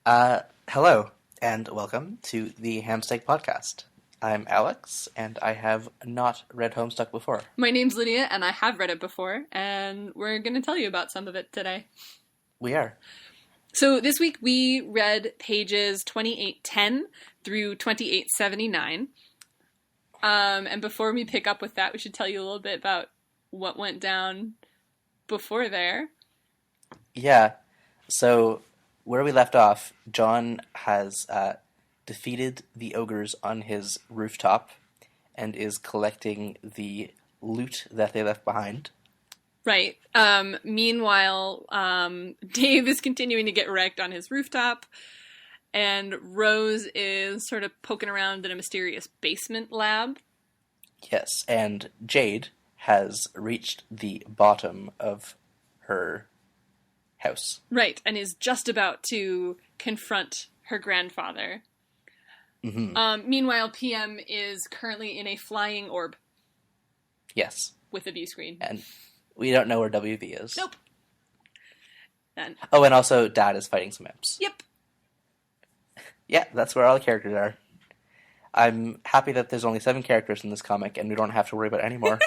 Hello, and welcome to the Hamsteak Podcast. I'm Alex, and I have not read Homestuck before. My name's Lydia, and I have read it before, and we're going to tell you about some of it today. We are. So this week we read pages 2810 through 2879. And before we pick up with that, we should tell you a little bit about what went down before there. Yeah, so where we left off, John has defeated the ogres on his rooftop and is collecting the loot that they left behind. Right. Meanwhile, Dave is continuing to get wrecked on his rooftop, and Rose is sort of poking around in a mysterious basement lab. Yes, and Jade has reached the bottom of her house. Right, and is just about to confront her grandfather. Mm-hmm. Meanwhile, PM is currently in a flying orb. Yes. With a view screen. And we don't know where WV is. Nope. And also Dad is fighting some imps. Yep. Yeah, that's where all the characters are. I'm happy that there's only 7 characters in this comic, and we don't have to worry about any more.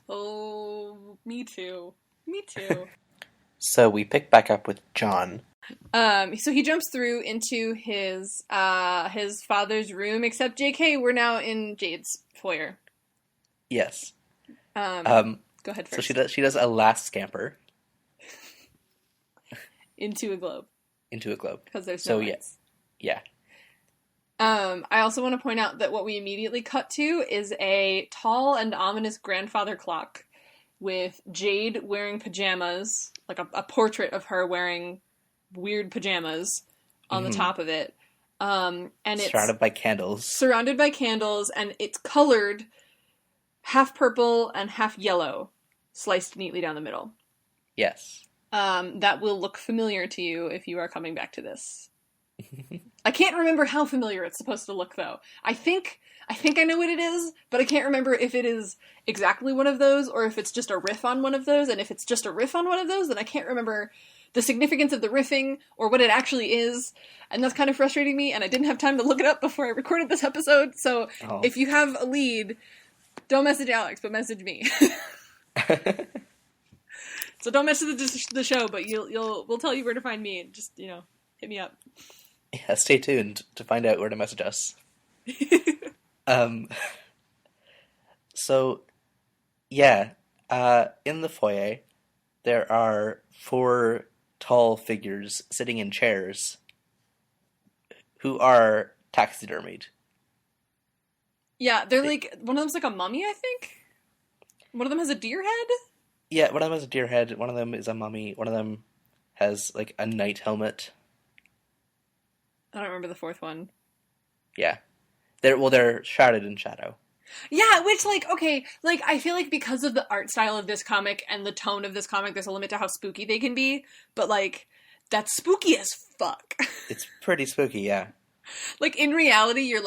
Oh, me too. Me too. So we pick back up with John. So he jumps through into his father's room, except JK, we're now in Jade's foyer. Yes. Go ahead first. So she does a last scamper. Into a globe. Because there's no lights. Yeah. I also want to point out that what we immediately cut to is a tall and ominous grandfather clock with Jade wearing pajamas, like a portrait of her wearing weird pajamas on the top of it. And it's surrounded by candles. Surrounded by candles, and it's colored half purple and half yellow, sliced neatly down the middle. Yes. That will look familiar to you if you are coming back to this. I can't remember how familiar it's supposed to look, though. I think I know what it is, but I can't remember if it is exactly one of those or if it's just a riff on one of those. And if it's just a riff on one of those, then I can't remember the significance of the riffing or what it actually is. And that's kind of frustrating me, and I didn't have time to look it up before I recorded this episode. So If you have a lead, don't message Alex, but message me. So don't message the show, but we'll tell you where to find me. Just, hit me up. Yeah, stay tuned to find out where to message us. So, yeah, in the foyer, there are 4 tall figures sitting in chairs who are taxidermied. Yeah, they're one of them's like a mummy, I think? One of them has a deer head? Yeah, one of them has a deer head, one of them is a mummy, one of them has, a knight helmet. I don't remember the 4th one. Yeah. They're shrouded in shadow. Yeah, which, I feel like because of the art style of this comic and the tone of this comic, there's a limit to how spooky they can be, but, that's spooky as fuck. It's pretty spooky, yeah. In reality, you're,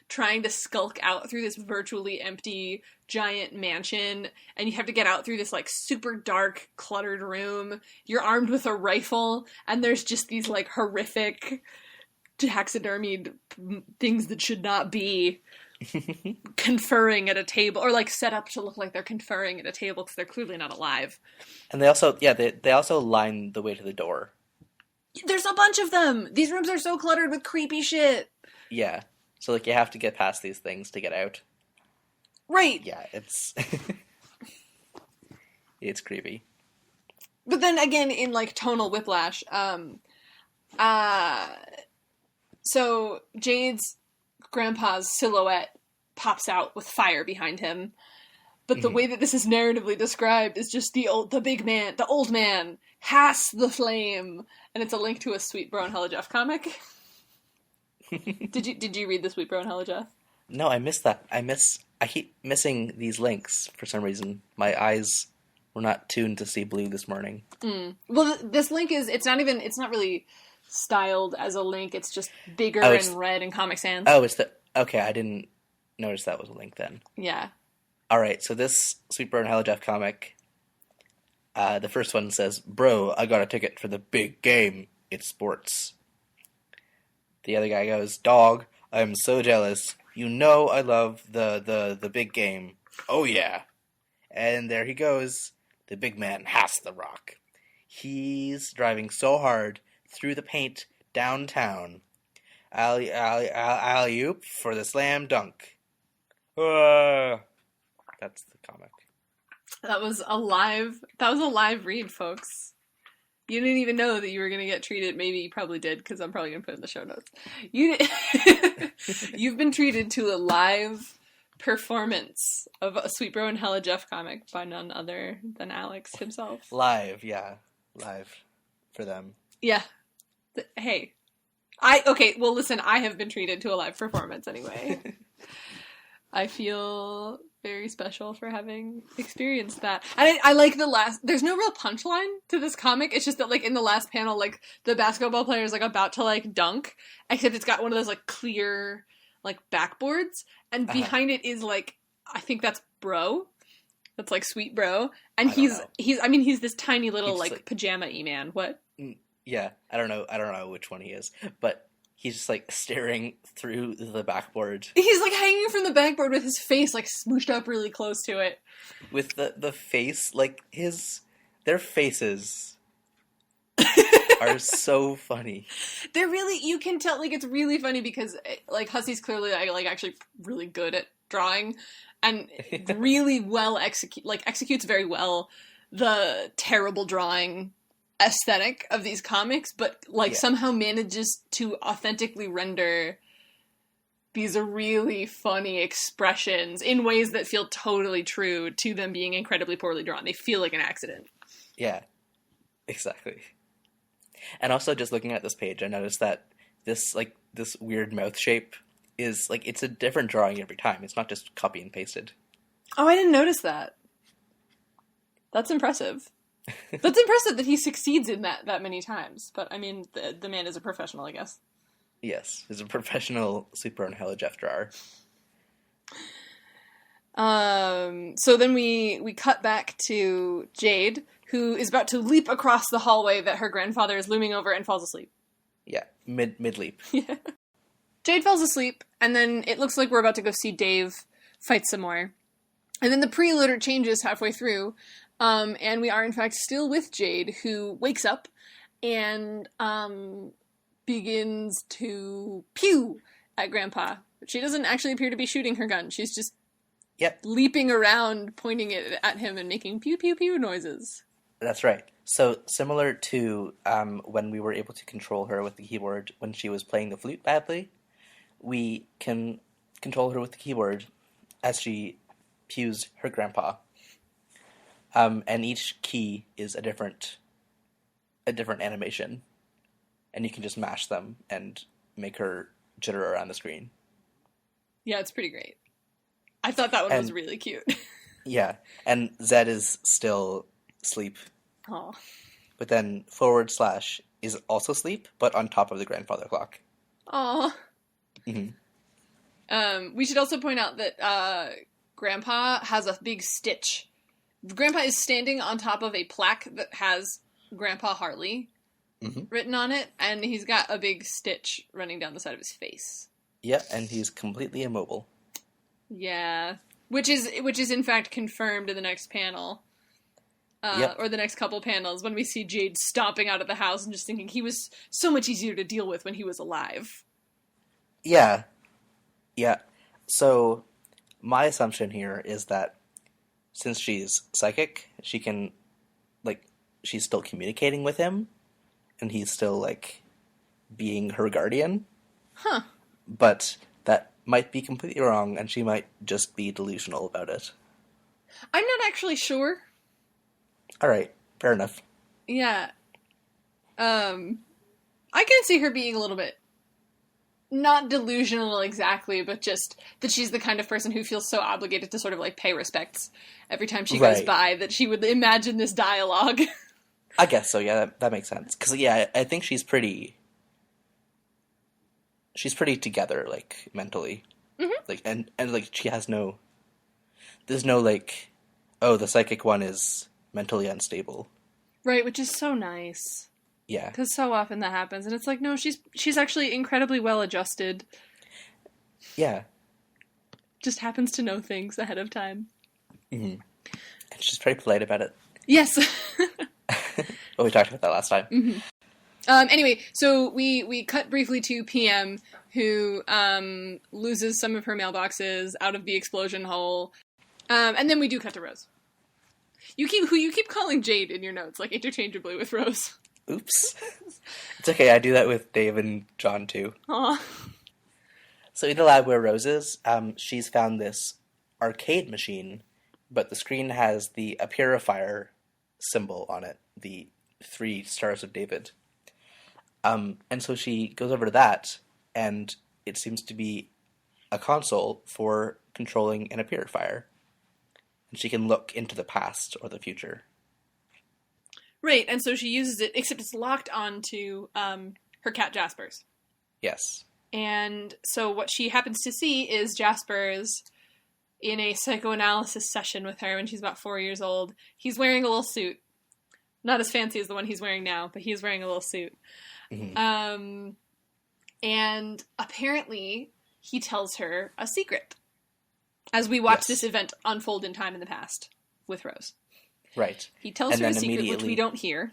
trying to skulk out through this virtually empty, giant mansion, and you have to get out through this, super dark, cluttered room. You're armed with a rifle, and there's just these, horrific taxidermied things that should not be conferring at a table, or set up to look like they're conferring at a table because they're clearly not alive. And they also, they also line the way to the door. There's a bunch of them! These rooms are so cluttered with creepy shit! Yeah. So, you have to get past these things to get out. Right! Yeah, it's... it's creepy. But then, again, in, tonal whiplash, so Jade's grandpa's silhouette pops out with fire behind him. But the way that this is narratively described is just the old man has the flame, and it's a link to a Sweet Bro and Hella Jeff comic. Did you read the Sweet Bro and Hella Jeff? No, I missed that. I keep missing these links for some reason. My eyes were not tuned to see blue this morning. Well, this link it's not really styled as a link. It's just bigger and red in Comic Sans. Oh, okay, I didn't notice that was a link then. Yeah. Alright, so this Sweet Bro and Hella Jeff comic, the first one says, "Bro, I got a ticket for the big game." it's sports. The other guy goes, dog, I'm so jealous. You know I love the big game. Oh yeah. And there he goes. The big man has the rock. He's driving so hard through the paint downtown. Alley-oop for the slam dunk. That's the comic. That was a live read, folks. You didn't even know that you were going to get treated. Maybe you probably did, because I'm probably going to put it in the show notes. You've been treated to a live performance of a Sweet Bro and Hella Jeff comic by none other than Alex himself. Live, yeah. Live. For them. Yeah. Hey. Well, listen, I have been treated to a live performance anyway. I feel very special for having experienced that. And I like there's no real punchline to this comic. It's just that, like, in the last panel, like, the basketball player is, like, about to, like, dunk, except it's got one of those, like, clear, like, backboards, and behind it is, like, I think that's Bro. That's, like, Sweet Bro. And he's this tiny little, like, pajama-y man. What? Yeah, I don't know which one he is, but he's just, like, staring through the backboard. He's, like, hanging from the backboard with his face, like, smooshed up really close to it. With the face, like, their faces are so funny. They're really, you can tell, like, it's really funny because, like, Hussey's clearly, like, actually really good at drawing, and really well executes very well the terrible drawing aesthetic of these comics, but somehow manages to authentically render these really funny expressions in ways that feel totally true to them being incredibly poorly drawn. They feel like an accident. Yeah, exactly. And also, just looking at this page, I noticed that this weird mouth shape is, like, it's a different drawing every time. It's not just copy and pasted. Oh, I didn't notice that. That's impressive. That's impressive that he succeeds in that many times. But, I mean, the man is a professional, I guess. Yes, he's a professional Super and Hella Jeff drawer. So then we cut back to Jade, who is about to leap across the hallway that her grandfather is looming over and falls asleep. Yeah, mid-leap. Yeah. Jade falls asleep, and then it looks like we're about to go see Dave fight some more. And then the preloader changes halfway through, and we are, in fact, still with Jade, who wakes up and begins to pew at Grandpa. She doesn't actually appear to be shooting her gun. She's just leaping around, pointing it at him and making pew, pew, pew noises. That's right. So, similar to when we were able to control her with the keyboard when she was playing the flute badly, we can control her with the keyboard as she pews her grandpa. And each key is a different animation. And you can just mash them and make her jitter around the screen. Yeah, it's pretty great. I thought that one was really cute. Yeah, and Zed is still asleep. Oh. But then / is also asleep, but on top of the grandfather clock. Aw. Mm-hmm. We should also point out that Grandpa has a big stitch. Grandpa is standing on top of a plaque that has Grandpa Hartley written on it, and he's got a big stitch running down the side of his face. Yeah, and he's completely immobile. Yeah, which is in fact confirmed in the next panel, or the next couple panels, when we see Jade stomping out of the house and just thinking he was so much easier to deal with when he was alive. Yeah. So my assumption here is that since she's psychic, she can, like, she's still communicating with him, and he's still, like, being her guardian. Huh. But that might be completely wrong, and she might just be delusional about it. I'm not actually sure. Alright, fair enough. Yeah. I can see her being a little bit, not delusional exactly, but just that she's the kind of person who feels so obligated to sort of, like, pay respects every time she goes by, that she would imagine this dialogue. I guess so, yeah, that makes sense. Because, yeah, I think she's pretty together, like, mentally. Mm-hmm. Like, and like, she has there's no, like, oh, the psychic one is mentally unstable. Right, which is so nice. Yeah. Because so often that happens, and it's like, no, she's actually incredibly well adjusted. Yeah. Just happens to know things ahead of time. Mm-hmm. And she's very polite about it. Yes. Well, we talked about that last time. Mm-hmm. Anyway, so we cut briefly to PM, who loses some of her mailboxes out of the explosion hole, and then we do cut to Rose. You keep calling Jade in your notes, like interchangeably with Rose. Oops. It's okay, I do that with Dave and John too. Aw. So in the lab where Rose is, she's found this arcade machine, but the screen has the Purifier symbol on it, the 3 Stars of David. And so she goes over to that, and it seems to be a console for controlling an Purifier. And she can look into the past or the future. Right, and so she uses it, except it's locked onto her cat Jasper's. Yes. And so what she happens to see is Jasper's in a psychoanalysis session with her when she's about 4 years old. He's wearing a little suit. Not as fancy as the one he's wearing now, but he's wearing a little suit. Mm-hmm. And apparently he tells her a secret as we watch this event unfold in time in the past with Rose. Right. He tells her a secret which we don't hear.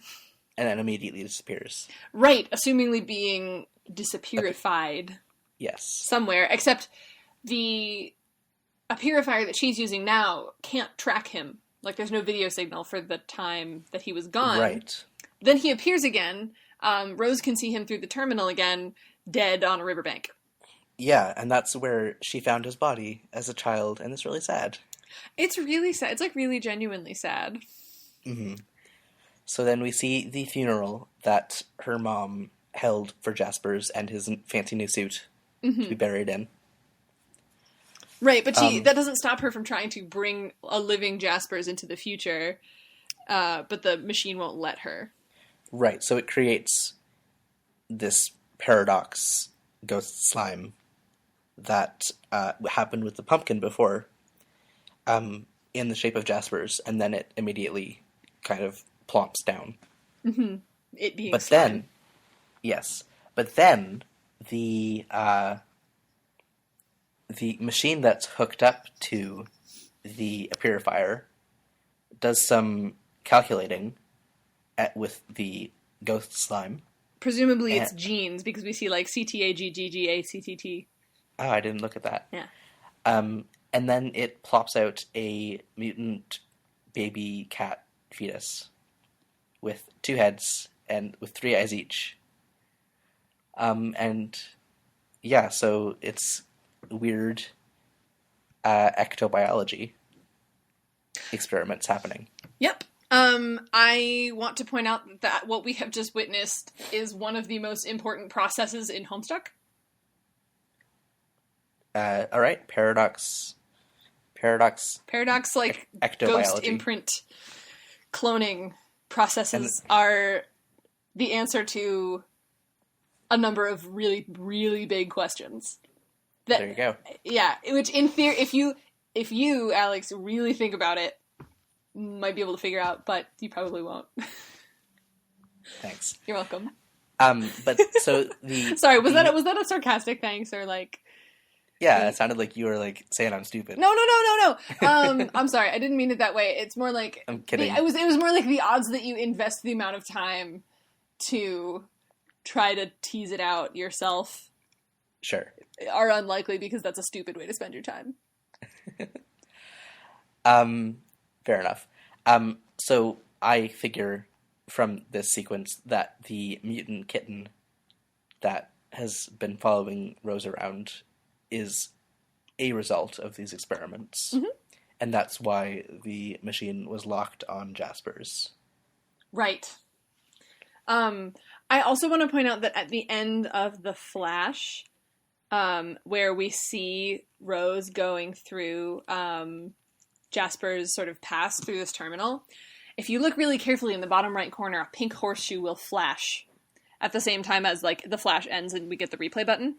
And then immediately disappears. Right, assumingly being disappearified. Yes. Somewhere, except a purifier that she's using now can't track him. Like, there's no video signal for the time that he was gone. Right. Then he appears again. Rose can see him through the terminal again, dead on a riverbank. Yeah, and that's where she found his body as a child, and it's really sad. It's really sad. It's, like, really genuinely sad. Mm-hmm. So then we see the funeral that her mom held for Jasper's and his fancy new suit to be buried in. Right, but that doesn't stop her from trying to bring a living Jasper's into the future, but the machine won't let her. Right, so it creates this paradox ghost slime that happened with the pumpkin before, in the shape of Jasper's, and then it immediately kind of plumps down. Mm-hmm. It being but slime. Then, yes, but then the machine that's hooked up to the purifier does some calculating with the ghost slime. Presumably it's genes, because we see, like, CTAGGGACTT. Oh, I didn't look at that. Yeah. And then it plops out a mutant baby cat fetus with 2 heads and with 3 eyes each. And yeah, so it's weird ectobiology experiments happening. Yep. I want to point out that what we have just witnessed is one of the most important processes in Homestuck. All right, paradox, like ghost imprint cloning processes are the answer to a number of really, really big questions. There you go. Yeah, which in theory, if you, Alex, really think about it, might be able to figure out, but you probably won't. Thanks. You're welcome. But so sorry, was that a sarcastic thanks, or like? Yeah, it sounded like you were like saying I'm stupid. No. I'm sorry, I didn't mean it that way. It's more like I'm kidding. It was more like the odds that you invest the amount of time to try to tease it out yourself. Sure. Are unlikely, because that's a stupid way to spend your time. Fair enough. So I figure from this sequence that the mutant kitten that has been following Rose around is a result of these experiments. Mm-hmm. And that's why the machine was locked on Jasper's. Right. I also want to point out that at the end of The Flash, where we see Rose going through Jasper's sort of pass through this terminal, if you look really carefully in the bottom right corner, a pink horseshoe will flash at the same time as, like, the flash ends and we get the replay button.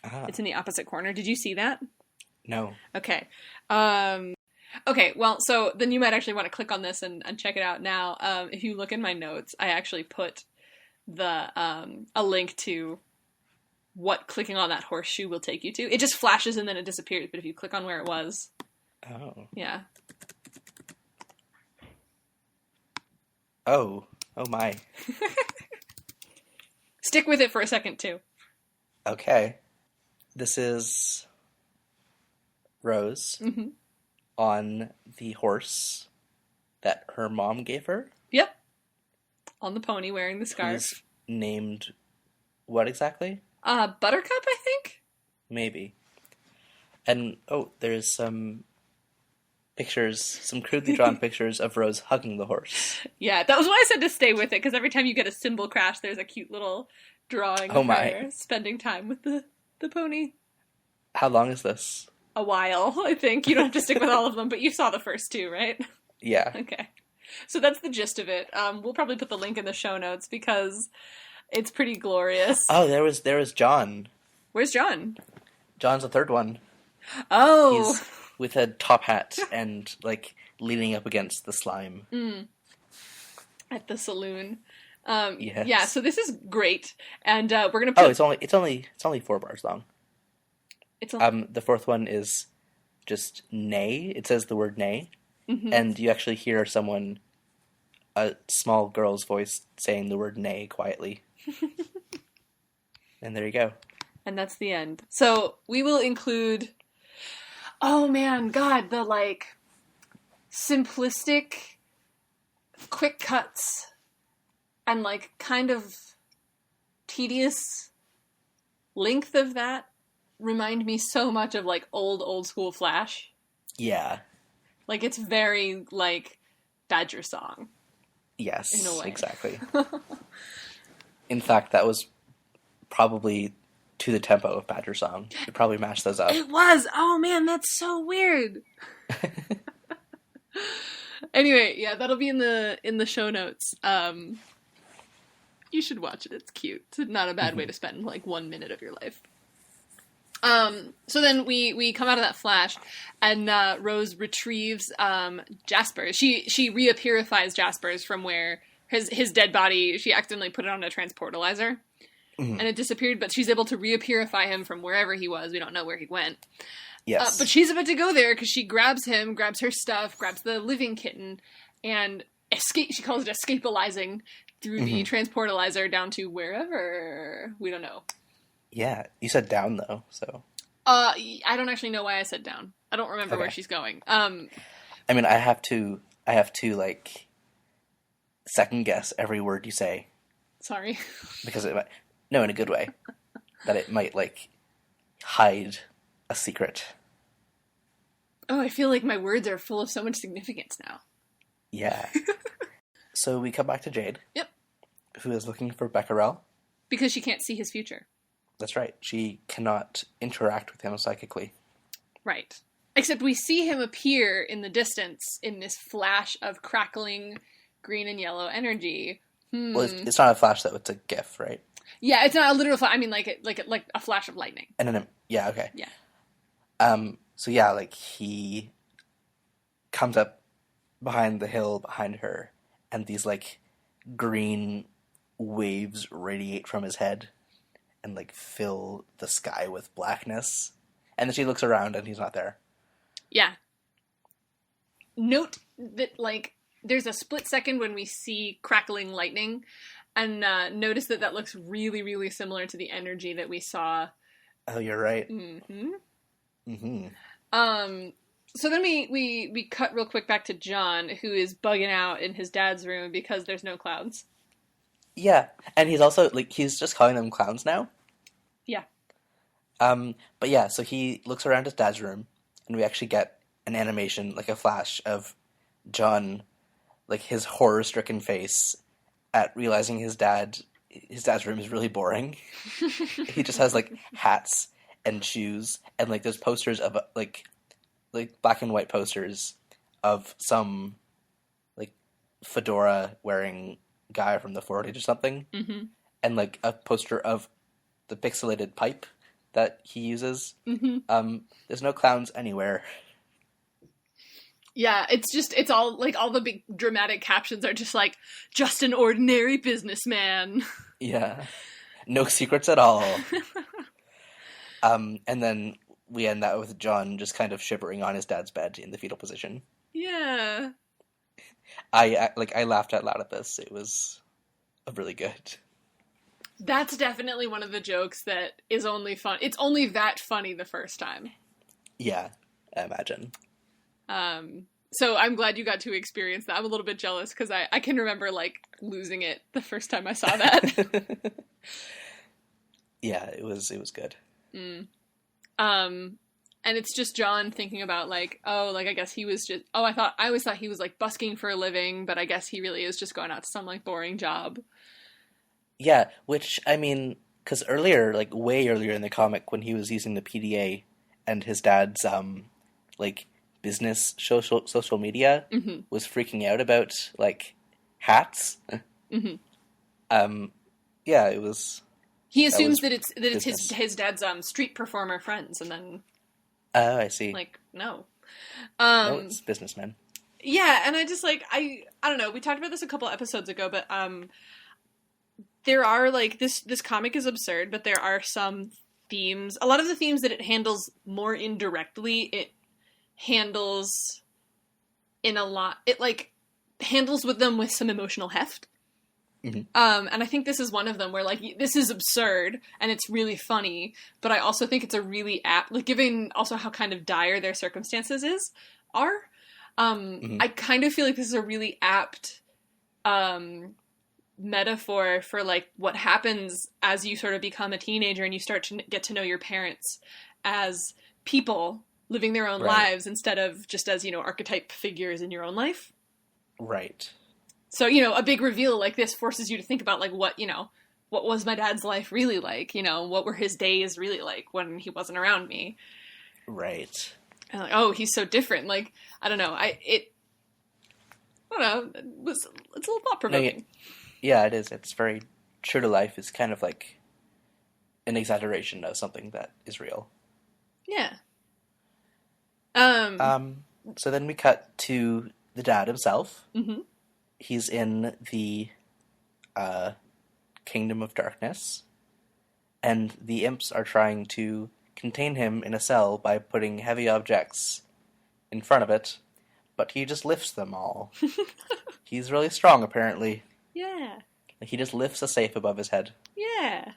Uh-huh. It's in the opposite corner. Did you see that? No. Okay. Okay, well, so then you might actually want to click on this and check it out now. If you look in my notes, I actually put a link to what clicking on that horseshoe will take you to. It just flashes and then it disappears, but if you click on where it was... Oh. Yeah. Oh. Oh my. Stick with it for a second, too. Okay. This is Rose on the horse that her mom gave her. Yep. On the pony wearing the scarf. Who's named what exactly? Buttercup, I think? Maybe. And, there's some pictures, some crudely drawn pictures of Rose hugging the horse. Yeah, that was why I said to stay with it, because every time you get a symbol crash, there's a cute little drawing of her spending time with the pony. How long is this? A while, I think. You don't have to stick with all of them, but you saw the first two, right? Yeah. Okay. So that's the gist of it. We'll probably put the link in the show notes because it's pretty glorious. Oh, there was John. Where's John? John's the third one. Oh. He's with a top hat and, leaning up against the slime. At the saloon. Yes. Yeah, so this is great. And we're going to put... Oh, it's only 4 bars long. It's only... The fourth one is just nay. It says the word nay. And you actually hear a small girl's voice saying the word nay quietly. And there you go. And that's the end. So we will include... Oh man, God, the simplistic, quick cuts and kind of tedious length of that remind me so much of old school Flash. Yeah. It's very Badger Song. Yes, in a way. Exactly. In fact, that was probably to the tempo of Badger Song. You probably mashed those up. It was! Oh man, that's so weird! Anyway, yeah, that'll be in the show notes. You should watch it, it's cute. It's not a bad way to spend 1 minute of your life. So then we come out of that flash, and Rose retrieves Jasper's. She reappearifies Jasper's from where his dead body, she accidentally put it on a transportalizer. And it disappeared, but she's able to reappearify him from wherever he was. We don't know where he went. Yes. But she's about to go there because she grabs him, grabs her stuff, grabs the living kitten, and escape. She calls it escapalizing through the transportalizer down to wherever. We don't know. Yeah. You said down, though, so... I don't actually know why I said down. I don't remember where she's going. I mean, I have to, second guess every word you say. Sorry. Because it might... No, in a good way. That it might, hide a secret. Oh, I feel like my words are full of so much significance now. Yeah. So we come back to Jade. Yep. Who is looking for Becquerel. Because she can't see his future. That's right. She cannot interact with him psychically. Right. Except we see him appear in the distance in this flash of crackling green and yellow energy. Well, it's not a flash, though. It's a GIF, right? Yeah, it's not a literal flash. I mean, like a flash of lightning. And then, yeah, okay. Yeah. So yeah, he comes up behind the hill behind her, and these green waves radiate from his head and fill the sky with blackness. And then she looks around and he's not there. Yeah. Note that there's a split second when we see crackling lightning, and notice that looks really, really similar to the energy that we saw. Oh, you're right. So then we cut real quick back to John, who is bugging out in his dad's room because there's no clowns. Yeah, and he's also, he's just calling them clowns now. Yeah. But yeah, so he looks around his dad's room, and we actually get an animation, a flash of John, his horror-stricken face at realizing his dad's room is really boring. He just has, hats and shoes, and, there's posters of, black and white posters of some, fedora-wearing guy from the 40s or something. And, a poster of the pixelated pipe that he uses. There's no clowns anywhere. Yeah, it's all, like, all the big dramatic captions are just like, just an ordinary businessman. Yeah. No secrets at all. And then we end that with John just kind of shivering on his dad's bed in the fetal position. Yeah. I laughed out loud at this. It was really good. That's definitely one of the jokes that is only fun. It's only that funny the first time. Yeah, I imagine. So I'm glad you got to experience that. I'm a little bit jealous because I can remember, like, losing it the first time I saw that. Yeah, it was good. Mm. And it's just John thinking about, like, oh, like, I guess he was just, oh, I always thought he was, like, busking for a living, but I guess he really is just going out to some, like, boring job. Yeah, which, I mean, because earlier, like, way earlier in the comic, when he was using the PDA and his dad's, like, business social media mm-hmm. was freaking out about, like, hats. Mm-hmm. Yeah, it was... He assumes that it's his dad's street performer friends, and then... Oh, I see. Like, no. No, it's businessmen. Yeah, and I just, like, I don't know, we talked about this a couple episodes ago, but, there are, like, this comic is absurd, but there are some themes, a lot of the themes that it handles more indirectly, it handles it, like, handles with them with some emotional heft. Mm-hmm. And I think this is one of them where, like, this is absurd and it's really funny, but I also think it's a really apt, like, given also how kind of dire their circumstances are. Mm-hmm. I kind of feel like this is a really apt metaphor for, like, what happens as you sort of become a teenager and you start to get to know your parents as people living their own lives instead of just as, you know, archetype figures in your own life. Right. So, you know, a big reveal like this forces you to think about, like, what was my dad's life really like? You know, what were his days really like when he wasn't around me? Right. And, like, oh, he's so different. Like, I don't know. It's a little thought-provoking. No, yeah, it is. It's very true to life. It's kind of like an exaggeration of something that is real. Yeah. So then we cut to the dad himself. Mm-hmm. He's in the Kingdom of Darkness, and the imps are trying to contain him in a cell by putting heavy objects in front of it, but he just lifts them all. He's really strong, apparently. Yeah. He just lifts a safe above his head. Yeah.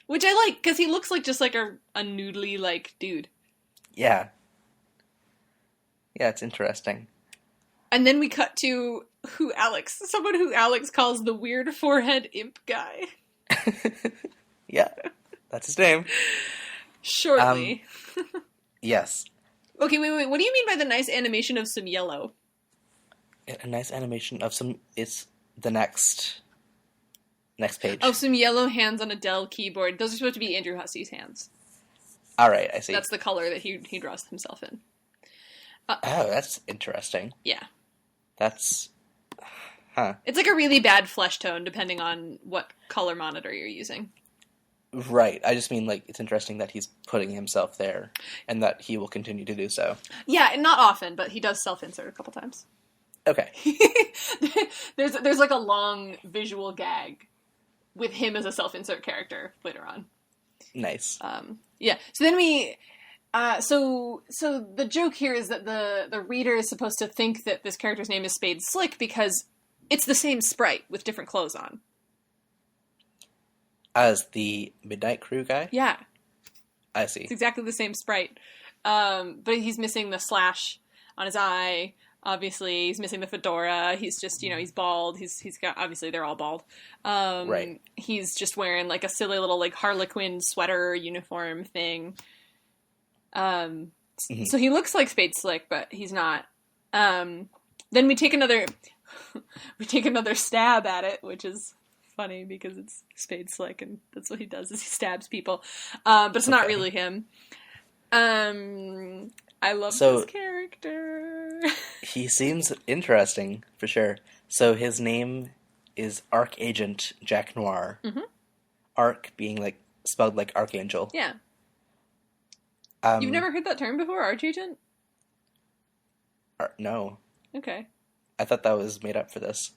Which I like, because he looks like just like a noodly, like, dude. Yeah. Yeah, it's interesting. And then we cut to someone who Alex calls the weird forehead imp guy. Yeah, that's his name. Shortly. Yes. Okay, wait, what do you mean by the nice animation of some yellow? A nice animation of some, it's the next page. Oh, some yellow hands on a Dell keyboard. Those are supposed to be Andrew Hussy's hands. Alright, I see. That's the color that he draws himself in. Oh, that's interesting. Yeah. That's... Huh. It's like a really bad flesh tone, depending on what color monitor you're using. Right. I just mean, like, it's interesting that he's putting himself there, and that he will continue to do so. Yeah, not often, but he does self-insert a couple times. Okay. There's like a long visual gag with him as a self-insert character later on. Nice. Yeah. So then we... So the joke here is that the reader is supposed to think that this character's name is Spade Slick because it's the same sprite with different clothes on. As the Midnight Crew guy? Yeah. I see. It's exactly the same sprite. But he's missing the slash on his eye. Obviously, he's missing the fedora. He's just, you know, he's bald. He's got, obviously, they're all bald. Right. He's just wearing, like, a silly little, like, Harlequin sweater uniform thing. So he looks like Spade Slick, but he's not. Then we take another stab at it, which is funny because it's Spade Slick and that's what he does is he stabs people. But it's not really him. I love this character. He seems interesting for sure. So his name is Archagent Jack Noir. Mm-hmm. Arc being like spelled like archangel. Yeah. You've never heard that term before, Archagent? No. Okay. I thought that was made up for this.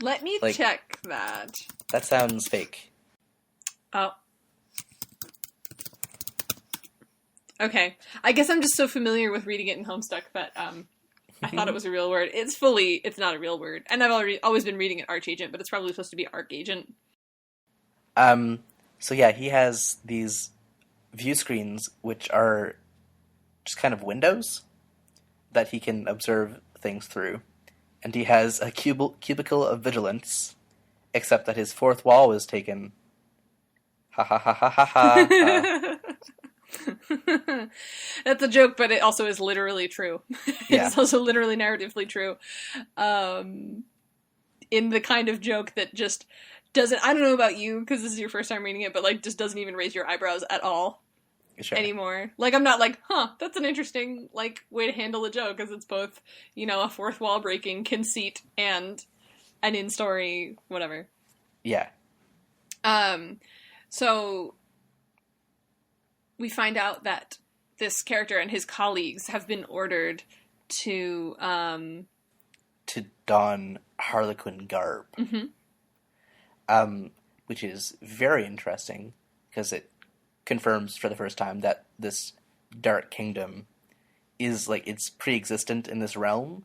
Let me check that. That sounds fake. Oh. Okay. I guess I'm just so familiar with reading it in Homestuck that I thought it was a real word. It's not a real word. And I've always been reading it Archagent, but it's probably supposed to be Archagent. So yeah, he has these view screens, which are just kind of windows that he can observe things through. And he has a cubicle of vigilance, except that his fourth wall was taken. Ha ha ha ha ha ha. That's a joke, but it also is literally true. Yeah. It's also literally narratively true. In the kind of joke that just doesn't, I don't know about you, because this is your first time reading it, but like just doesn't even raise your eyebrows at all. Sure. Anymore. Like, I'm not like, that's an interesting, like, way to handle a joke, because it's both, a fourth wall breaking conceit and an in-story whatever. Yeah. So we find out that this character and his colleagues have been ordered to don Harlequin garb. Mm-hmm. Which is very interesting, because it confirms for the first time that this Dark Kingdom is, like, it's pre-existent in this realm,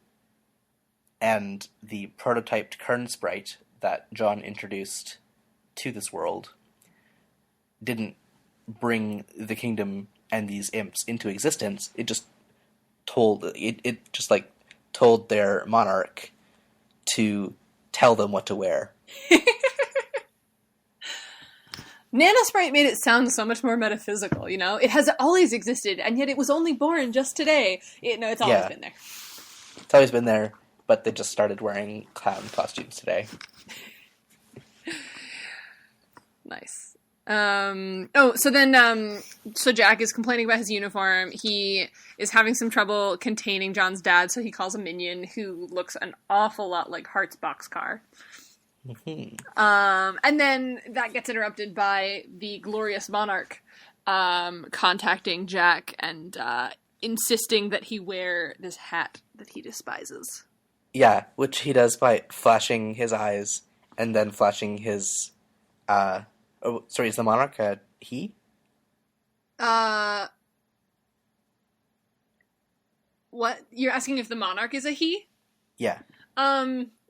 and the prototyped Kern sprite that John introduced to this world didn't bring the kingdom and these imps into existence. It just told their monarch to tell them what to wear. Nanosprite made it sound so much more metaphysical, It has always existed, and yet it was only born just today. It's always been there. It's always been there, but they just started wearing clown costumes today. Nice. So Jack is complaining about his uniform. He is having some trouble containing John's dad, so he calls a minion who looks an awful lot like Hart's boxcar. Mm-hmm. And then that gets interrupted by the glorious monarch contacting Jack and insisting that he wear this hat that he despises. Yeah, which he does by flashing his eyes and then flashing his... is the monarch a he? What? You're asking if the monarch is a he? Yeah.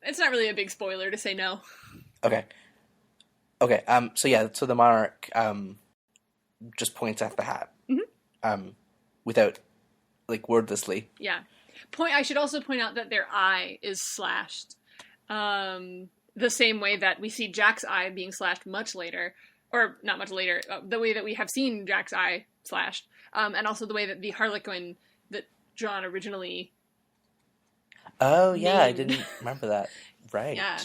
It's not really a big spoiler to say no. Okay. So the monarch just points at the hat. Mm-hmm. Without, like, wordlessly. Yeah. I should also point out that their eye is slashed. The same way that we see Jack's eye being slashed much later. Or not much later. The way that we have seen Jack's eye slashed. And also the way that the Harlequin that John originally... Oh, yeah, I didn't remember that. Right. Yeah.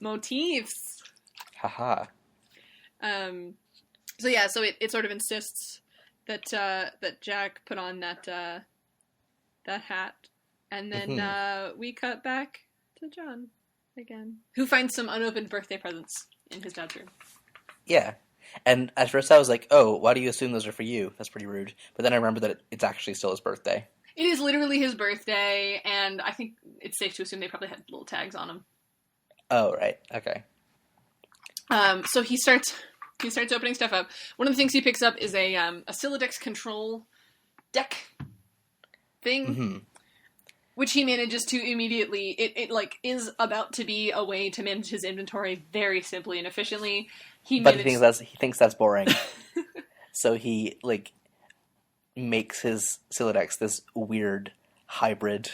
Motifs. Haha. So it sort of insists that Jack put on that hat, and then we cut back to John again, who finds some unopened birthday presents in his dad's room. Yeah. And at first I was like, oh, why do you assume those are for you? That's pretty rude. But then I remember that it's actually still his birthday. It is literally his birthday, and I think it's safe to assume they probably had little tags on him. Oh, right. Okay. So he starts opening stuff up. One of the things he picks up is a Sylladex control deck thing, which he manages to immediately... It is about to be a way to manage his inventory very simply and efficiently. He thinks that's boring. So he, makes his Sylladex this weird hybrid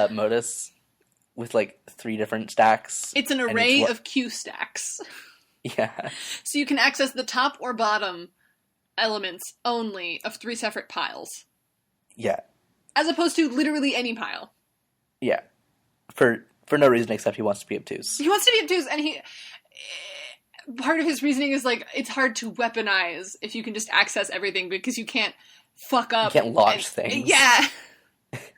modus with, 3 different stacks. It's an array of Q stacks. Yeah. So you can access the top or bottom elements only of 3 separate piles. Yeah. As opposed to literally any pile. Yeah. For no reason except he wants to be obtuse. He wants to be obtuse, and part of his reasoning is, it's hard to weaponize if you can just access everything, because you can't fuck up. You can't launch things. Yeah.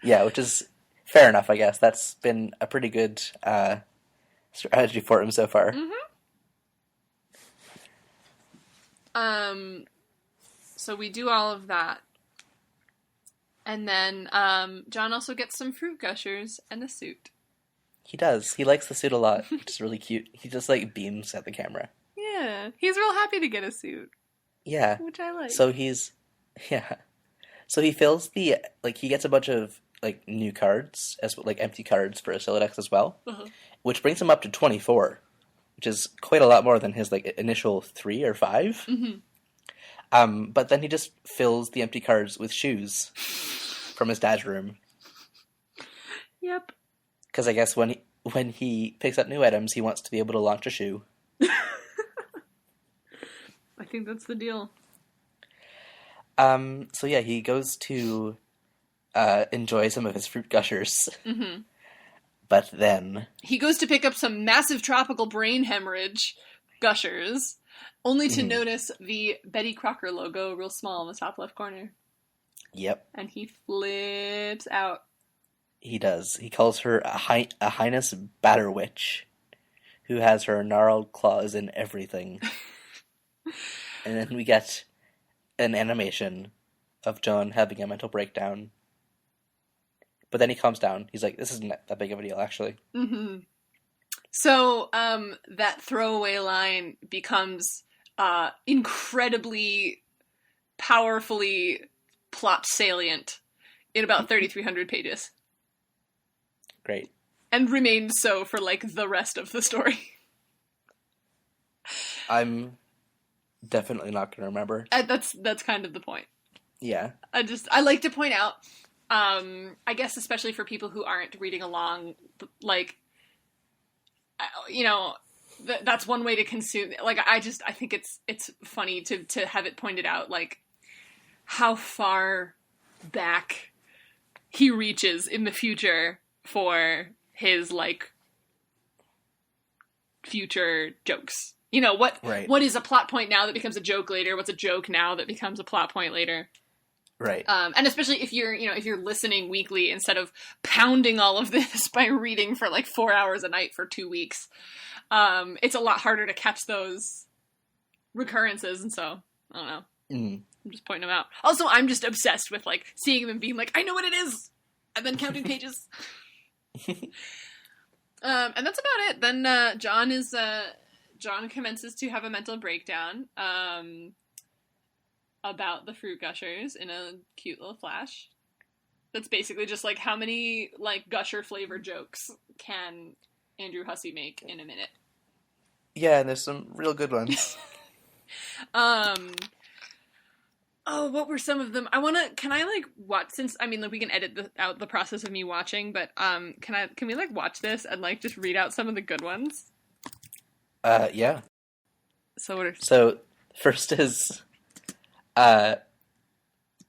Yeah, which is fair enough, I guess. That's been a pretty good strategy for him so far. So we do all of that. And then John also gets some fruit gushers and a suit. He does. He likes the suit a lot, which is really cute. He just, like, beams at the camera. Yeah. He's real happy to get a suit. Yeah. Which I like. So yeah. So he fills he gets a bunch of, like, new cards, like, empty cards for his Rolodex as well, which brings him up to 24, which is quite a lot more than his, like, initial 3 or 5. Mm-hmm. But then he just fills the empty cards with shoes from his dad's room. Yep. Because I guess when he picks up new items, he wants to be able to launch a shoe. I think that's the deal. So yeah, he goes to enjoy some of his fruit gushers. Mm-hmm. But then he goes to pick up some massive tropical brain hemorrhage gushers, only to notice the Betty Crocker logo real small in the top left corner. Yep. And he flips out. He does. He calls her a highness batter witch, who has her gnarled claws in everything. And then we get an animation of John having a mental breakdown. But then he calms down. He's like, this isn't that big of a deal, actually. Mm-hmm. So, that throwaway line becomes incredibly, powerfully plot salient in about 3,300 pages. Great. And remains so for, like, the rest of the story. I'm definitely not going to remember. That's kind of the point. Yeah. I like to point out, I guess especially for people who aren't reading along, like, you know, that's one way to consume, like, I think it's funny to have it pointed out, like, how far back he reaches in the future for his, like, future jokes. You know, what is a plot point now that becomes a joke later? What's a joke now that becomes a plot point later? Right. And especially if you're listening weekly instead of pounding all of this by reading for like 4 hours a night for 2 weeks, it's a lot harder to catch those recurrences. And so, I don't know. I'm just pointing them out. Also, I'm just obsessed with like seeing them being like, I know what it is! And then counting pages. And that's about it. Then John commences to have a mental breakdown about the fruit gushers in a cute little flash. That's basically just like, how many like gusher flavor jokes can Andrew Hussey make in a minute? Yeah, and there's some real good ones. Oh, what were some of them? Can I like watch, since, I mean, like, we can edit out the process of me watching, but, can we like watch this and like just read out some of the good ones? Yeah. So first is,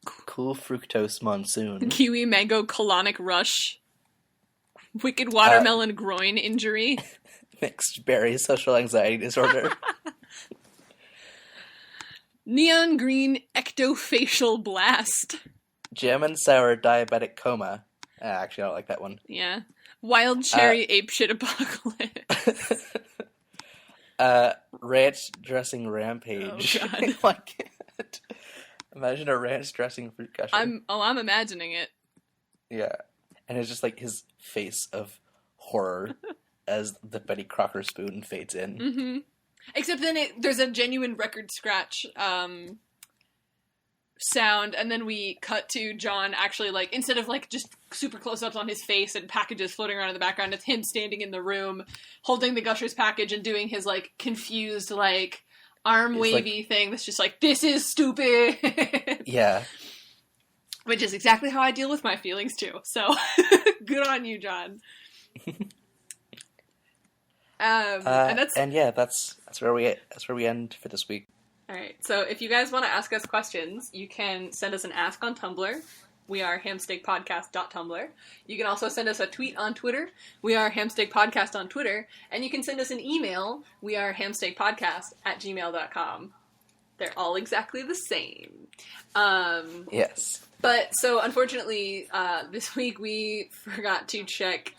cool fructose monsoon. Kiwi mango colonic rush. Wicked watermelon groin injury. Mixed berry social anxiety disorder. Neon green ectofacial blast. Jam and sour diabetic coma. Actually, I don't like that one. Yeah. Wild cherry apeshit apocalypse. Ranch dressing rampage. Oh, God. I can't. Imagine a ranch dressing fruit gusher. I'm imagining it. Yeah. And it's just like his face of horror as the Betty Crocker spoon fades in. Mm-hmm. Except then there's a genuine record scratch sound, and then we cut to John actually, like, instead of like just super close-ups on his face and packages floating around in the background, it's him standing in the room holding the Gushers package and doing his like confused like arm wavy thing that's just like, this is stupid. Yeah. Which is exactly how I deal with my feelings too. So good on you, John. That's where we end for this week. All right. So if you guys want to ask us questions, you can send us an ask on Tumblr. We are hamsteakpodcast.tumblr. You can also send us a tweet on Twitter. We are hamsteakpodcast on Twitter. And you can send us an email. We are hamsteakpodcast@gmail.com. They're all exactly the same. Yes. But, so, unfortunately, this week we forgot to check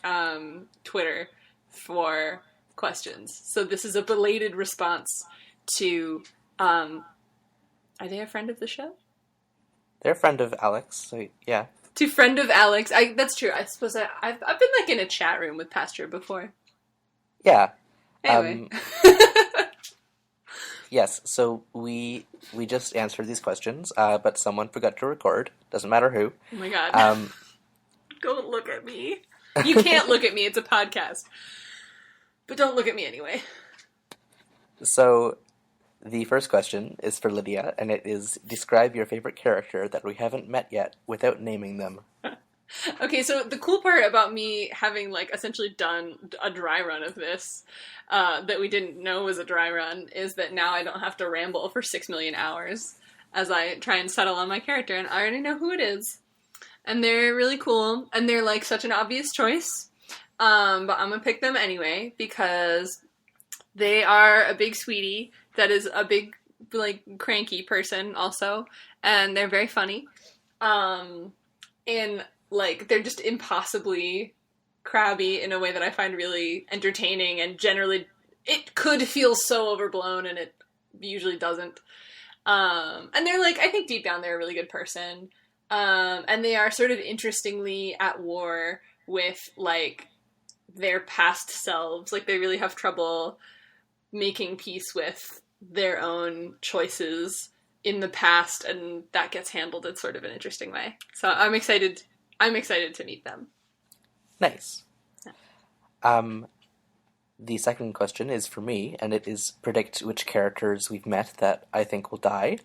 Twitter for questions. So this is a belated response to, are they a friend of the show? They're a friend of Alex, so yeah. To friend of Alex. That's true. I suppose I've been, like, in a chat room with Pastor before. Yeah. Anyway. Yes, so we just answered these questions, but someone forgot to record. Doesn't matter who. Oh my god. Don't look at me. You can't look at me. It's a podcast. But don't look at me anyway. So, the first question is for Lydia, and it is, describe your favorite character that we haven't met yet without naming them. Okay, so the cool part about me having, like, essentially done a dry run of this, that we didn't know was a dry run, is that now I don't have to ramble for 6 million hours as I try and settle on my character, and I already know who it is. And they're really cool, and they're, like, such an obvious choice, but I'm gonna pick them anyway, because they are a big sweetie that is a big, like, cranky person also, and they're very funny. And, like, they're just impossibly crabby in a way that I find really entertaining, and generally it could feel so overblown, and it usually doesn't. And they're, like, I think deep down they're a really good person. And they are sort of interestingly at war with, like, their past selves. Like, they really have trouble making peace with their own choices in the past, and that gets handled in sort of an interesting way. So I'm excited to meet them. Nice. The second question is for me, and it is predict which characters we've met that I think will die.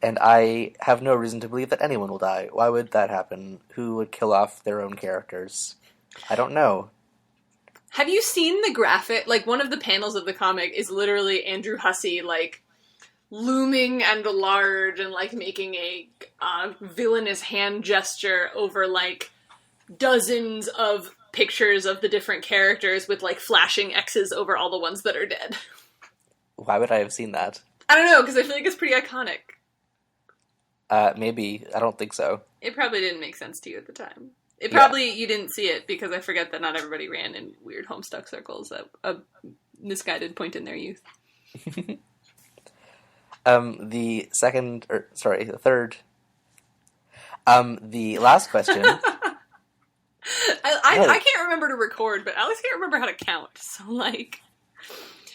And I have no reason to believe that anyone will die. Why would that happen? Who would kill off their own characters? I don't know. Have you seen the graphic? Like, one of the panels of the comic is literally Andrew Hussey, like, looming and large and, like, making a villainous hand gesture over, like, dozens of pictures of the different characters with, like, flashing X's over all the ones that are dead. Why would I have seen that? I don't know, because I feel like it's pretty iconic. Maybe. I don't think so. It probably didn't make sense to you at the time. You didn't see it, because I forget that not everybody ran in weird Homestuck circles at a misguided point in their youth. The third. The last question. I can't remember to record, but Alex can't remember how to count. So, like,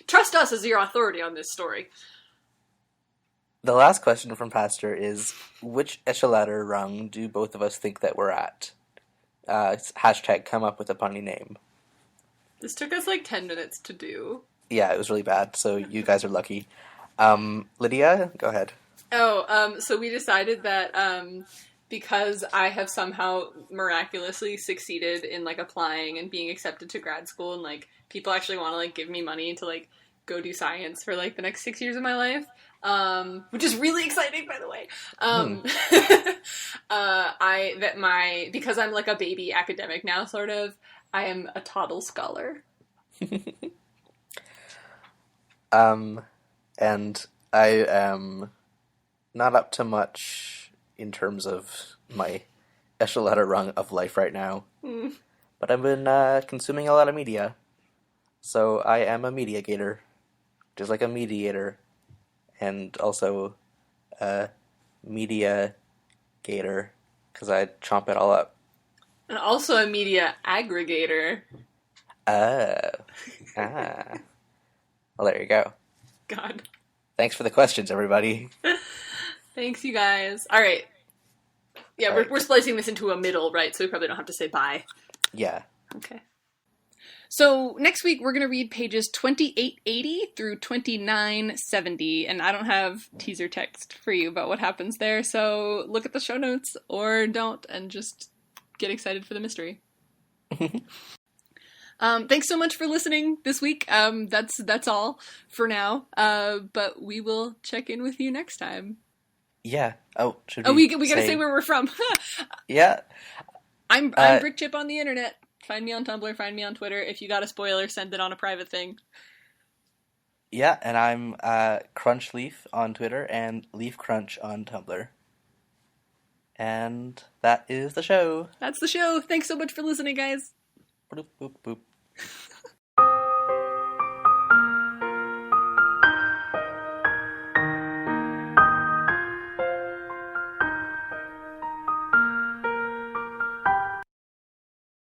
trust us as your authority on this story. The last question from Pastor is, which echelon rung do both of us think that we're at? Hashtag come up with a punny name. This took us like 10 minutes to do. Yeah, it was really bad, so you guys are lucky. Lydia, go ahead. So we decided that, because I have somehow miraculously succeeded in, like, applying and being accepted to grad school, and, like, people actually want to, like, give me money to, like, go do science for, like, the next 6 years of my life, which is really exciting, by the way. Because I'm, like, a baby academic now, sort of, I am a toddle scholar. And I am not up to much in terms of my echelon rung of life right now. But I've been consuming a lot of media. So I am a mediagator. Just like a mediator. And also a media gator. Because I chomp it all up. And also a media aggregator. Well, there you go. God. Thanks for the questions, everybody. Thanks, you guys. All right. Yeah, we're splicing this into a middle, right? So we probably don't have to say bye. Yeah. Okay. So next week we're going to read pages 2880 through 2970, and I don't have teaser text for you about what happens there, so look at the show notes or don't and just get excited for the mystery. Thanks so much for listening this week. That's all for now. But we will check in with you next time. Yeah. Oh, should we gotta say where we're from. Yeah. I'm Brick Chip on the internet. Find me on Tumblr, find me on Twitter. If you got a spoiler, send it on a private thing. Yeah, and I'm Crunch Leaf on Twitter and Leaf Crunch on Tumblr. And that is the show. That's the show. Thanks so much for listening, guys. Boop, boop, boop.